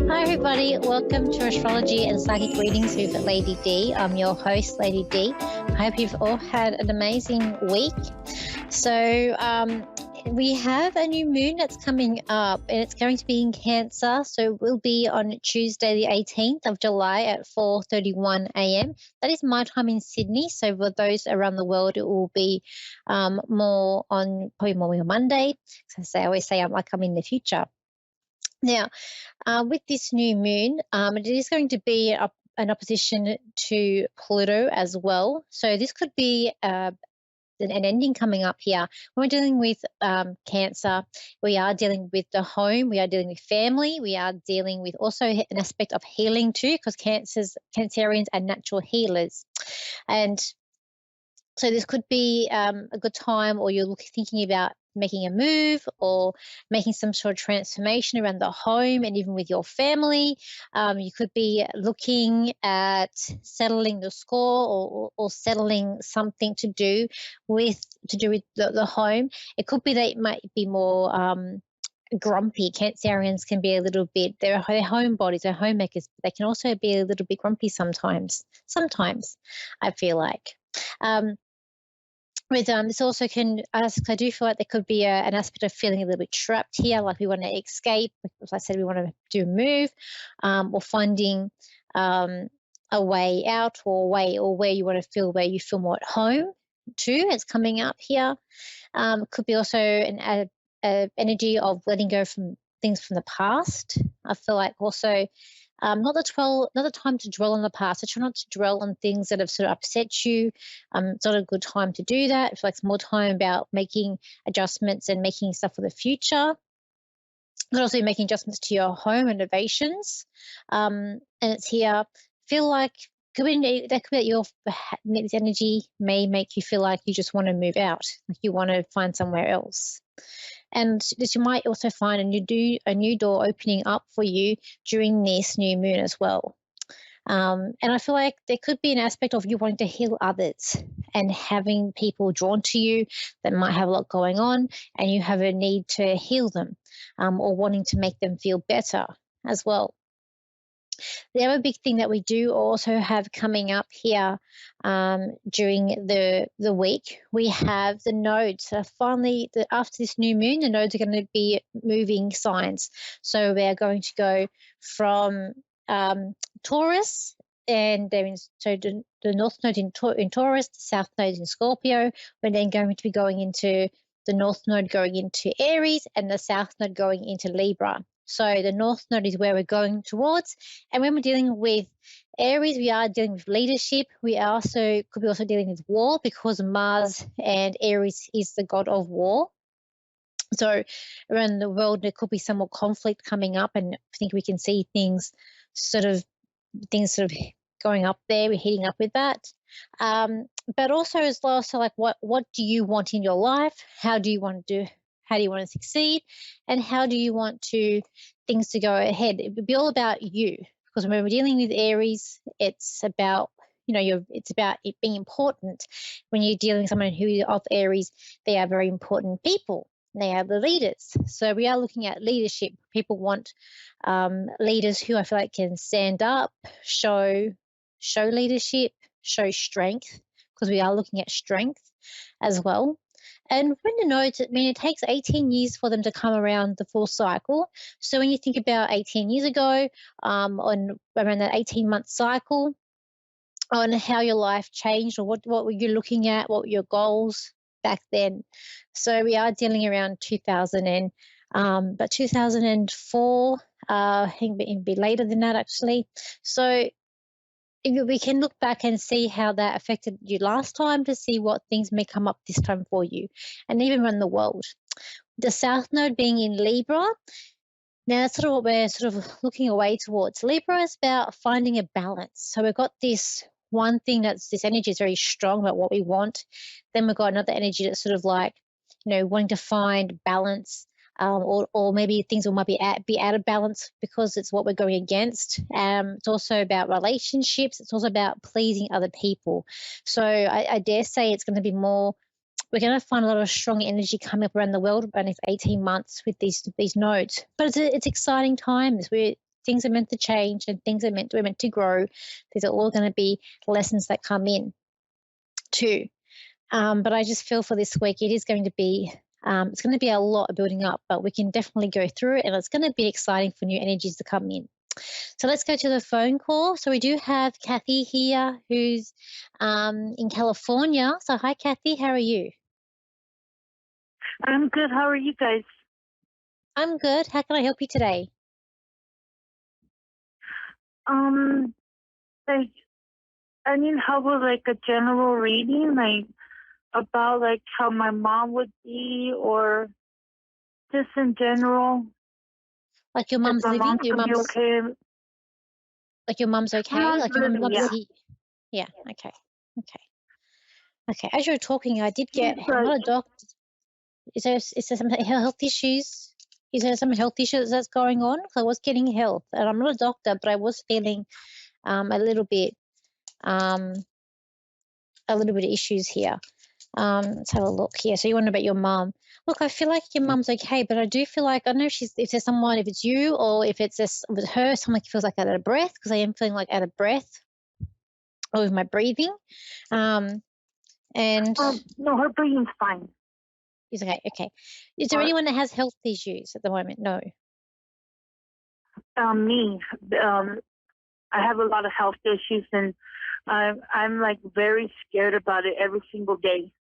Hi, everybody. Welcome to Astrology and Psychic Readings with Lady D. I'm your host, Lady D. I hope you've all had an amazing week. So, we have a new moon that's coming up, and it's going to be in Cancer. So, it will be on Tuesday, the 18th of July at 4:31 a.m. That is my time in Sydney. So, for those around the world, it will be probably more on Monday. So, I always say I'm in the future. Now, with this new moon, it is going to be an opposition to Pluto as well. So this could be an ending coming up here. When we're dealing with Cancer, we are dealing with the home, we are dealing with family, we are dealing with also an aspect of healing too, because Cancerians are natural healers. And so this could be a good time, or you're thinking about making a move or making some sort of transformation around the home and even with your family. You could be looking at settling the score or settling something to do with the home. It could be that it might be more grumpy. Cancerians can be a little bit, they're homebodies, they're homemakers, but they can also be a little bit grumpy sometimes. Sometimes, I feel like. This also can ask, I do feel like there could be an aspect of feeling a little bit trapped here, like we want to escape. As I said, we want to do a move, or finding a way out, or where you want to feel, where you feel more at home too. It's coming up here. Could be also an energy of letting go from things from the past. I feel like also not the time to dwell on the past. So try not to dwell on things that have sort of upset you. It's not a good time to do that. I feel like it's more time about making adjustments and making stuff for the future. But also making adjustments to your home renovations. And it's here. Feel like this energy may make you feel like you just want to move out, like you want to find somewhere else. And you might also find a new door opening up for you during this new moon as well. And I feel like there could be an aspect of you wanting to heal others and having people drawn to you that might have a lot going on, and you have a need to heal them, or wanting to make them feel better as well. The other big thing that we do also have coming up here during the week, we have the nodes. So finally, after this new moon, the nodes are going to be moving signs. So we're going to go from Taurus, and the north node in Taurus, the south node in Scorpio. We're then going to be going into the north node going into Aries, and the south node going into Libra. So the north node is where we're going towards. And when we're dealing with Aries, we are dealing with leadership. We could be also dealing with war, because Mars and Aries is the god of war. So around the world, there could be some more conflict coming up, and I think we can see things sort of going up there. We're heating up with that. But also as well, so like what do you want in your life? How do you want to succeed? And how do you want things to go ahead? It would be all about you, because when we're dealing with Aries, it's about, it's about it being important. When you're dealing with someone who is of Aries, they are very important people. They are the leaders. So we are looking at leadership. People want leaders who I feel like can stand up, show leadership, show strength, because we are looking at strength as well. And when the nodes, it takes 18 years for them to come around the full cycle. So when you think about 18 years ago, on around that 18-month cycle, on how your life changed, or what were you looking at, what were your goals back then. So we are dealing around 2000 but 2004, I think it'd be later than that actually. So we can look back and see how that affected you last time, to see what things may come up this time for you, and even run the world. The south node being in Libra, now that's sort of what we're sort of looking away towards. Libra is about finding a balance. So we've got this one thing this energy is very strong about what we want. Then we've got another energy that's sort of like, wanting to find balance, or maybe things might be out of balance because it's what we're going against. It's also about relationships. It's also about pleasing other people. So I dare say it's going to be more, we're going to find a lot of strong energy coming up around the world around the next 18 months with these nodes. But it's exciting times. things are meant to change and things are we're meant to grow. These are all going to be lessons that come in too. But I just feel for this week, it is going to be, it's going to be a lot of building up, but we can definitely go through it, and it's going to be exciting for new energies to come in. So let's go to the phone call. So we do have Kathy here, who's in California. So hi, Kathy. How are you? I'm good. How are you guys? I'm good. How can I help you today? Like, I need help with like a general reading, like about like how my mom would be, or just in general. Like your If mum's my living? mom's gonna be okay. Like your mum's My okay? mom's Like your living, mum's yeah. Yeah. Okay. Okay. Okay. As you were talking, I did get. She's I'm like, not a doctor. Is there some health issues? Is there some health issues that's going on? 'Cause I was getting health, and I'm not a doctor, but I was feeling a little bit um a little bit of issues here. Let's have a look here. So you wonder about your mum. Look, I feel like your mum's okay, but I do feel like I don't know if there's someone, if it's you or if it's just with her, someone feels like out of breath, because I am feeling like out of breath or with my breathing. Um, and no, her breathing's fine. it's okay. Okay. Is there anyone that has health issues at the moment? No. Me, I have a lot of health issues, and I'm like very scared about it every single day.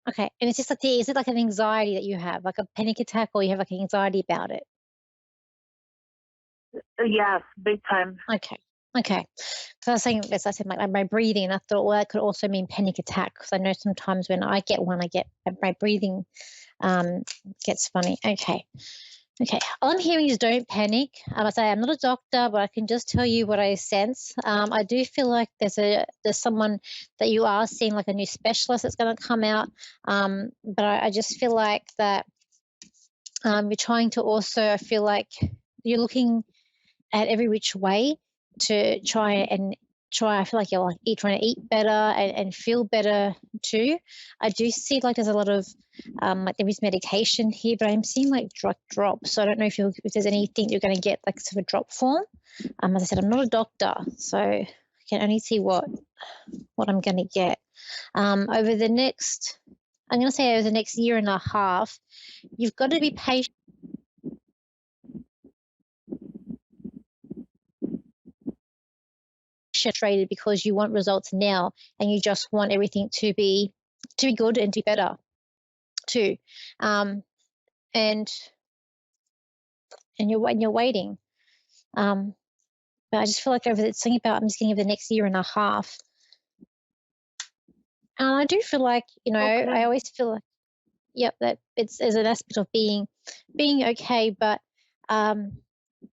Okay. And it's just like, is it like an anxiety that you have, like a panic attack, or you have like anxiety about it? Yes, big time. Okay. Okay. So I was saying, as I said, my breathing, and I thought, well, that could also mean panic attack, because I know sometimes when I get one, I get my breathing gets funny. Okay. Okay. All I'm hearing is don't panic. I say I'm not a doctor, but I can just tell you what I sense. I do feel like there's someone that you are seeing, like a new specialist that's going to come out. But I just feel like that you're trying to also. I feel like you're looking at every which way to try. I feel like you're like trying to eat better and feel better too. I do see like there's a lot of like there is medication here, but I'm seeing like drug drops. So I don't know if there's anything you're going to get like sort of drop form. As I said, I'm not a doctor, so I can only see what I'm going to get. Over the next, I'm going to say over the next year and a half, you've got to be patient frustrated because you want results now and you just want everything to be good and to be better too. Um, and you're waiting. But I just feel like over it's something about I'm just getting over the next year and a half. And I do feel like, Okay. I always feel like, yep, that it's as an aspect of being okay, but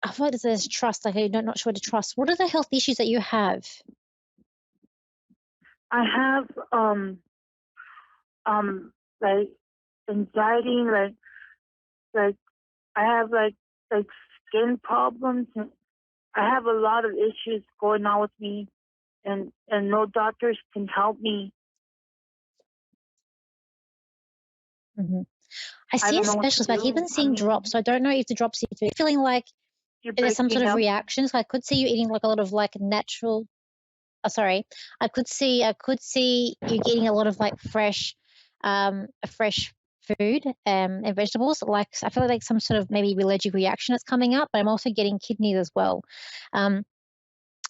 I feel like there's trust, like I'm not sure to trust. What are the health issues that you have? I have like anxiety, like I have like skin problems, and I have a lot of issues going on with me, and no doctors can help me. Hmm. I I see a don't know what to specialist, but I keep do. on I seeing drops. mean, So I don't know if the drops, if you're feeling like you're there's some sort breaking of up. reactions. I could see you eating like a lot of like natural. Oh, sorry. I could see you getting a lot of like fresh food and vegetables. Like I feel like some sort of maybe allergic reaction that's coming up. But I'm also getting kidneys as well. Um,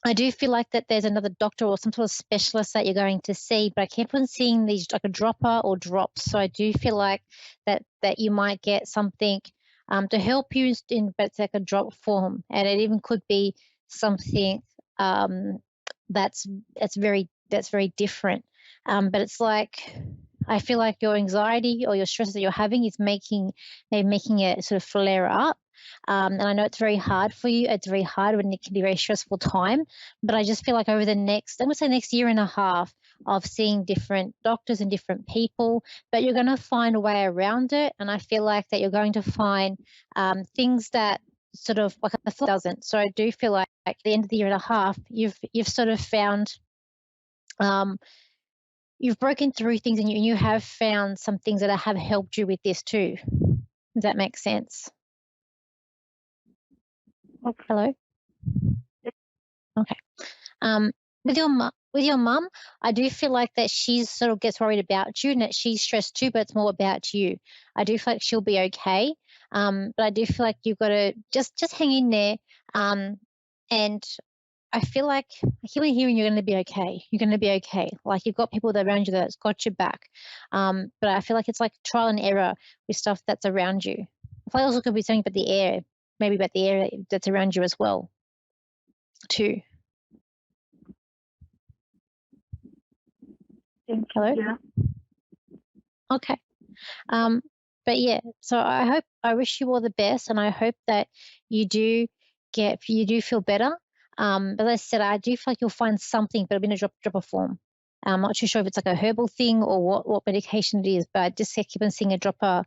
I do feel like that there's another doctor or some sort of specialist that you're going to see, but I keep on seeing these like a dropper or drops. So I do feel like that you might get something to help you but it's like a drop form, and it even could be something um, that's that's very different. But it's like I feel like your anxiety or your stress that you're having is making it sort of flare up. And I know it's very hard for you. It's very hard when it can be a very stressful time. But I just feel like over the next, I'm going to say next year and a half of seeing different doctors and different people, but you're going to find a way around it. And I feel like that you're going to find things that sort of like I thought doesn't. So I do feel like at the end of the year and a half, you've sort of found um, you've broken through things, and you have found some things that have helped you with this too. Does that make sense? Okay. Hello? Okay. Um, with your mum, I do feel like that she sort of gets worried about you and that she's stressed too, but it's more about you. I do feel like she'll be okay. But I do feel like you've got to just hang in there. And I feel like I keep on hearing you're going to be okay. You're going to be okay. Like you've got people that are around you that's got your back. But I feel like it's like trial and error with stuff that's around you. I feel like also could be something about the air, maybe about the air that's around you as well, too. Thank you. Hello? Yeah. Okay. Um, but yeah, so I wish you all the best, and I hope that you do you do feel better. But as I said, I do feel like you'll find something, but it'll be in a dropper form. I'm not too sure if it's like a herbal thing or what medication it is, but I just keep on seeing a dropper,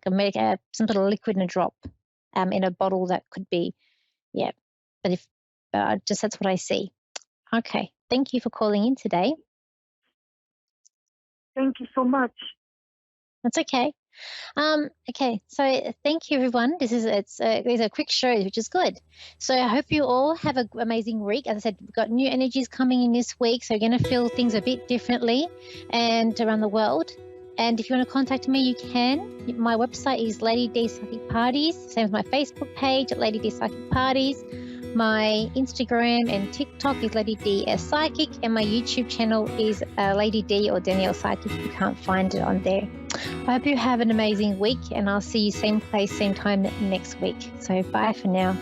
like some sort of liquid in a drop, in a bottle that could be, yeah. But if just that's what I see. Okay, thank you for calling in today. Thank you so much. That's okay. Okay, so thank you everyone. These are quick shows, which is good. So I hope you all have an amazing week. As I said, we've got new energies coming in this week, so you're going to feel things a bit differently and around the world. And if you want to contact me, you can. My website is Lady D Psychic Parties. Same as my Facebook page at Lady D Psychic Parties. My Instagram and TikTok is Lady D as Psychic, and my YouTube channel is Lady D or Danielle Psychic. You can't find it on there. I hope you have an amazing week, and I'll see you same place, same time next week. So bye for now.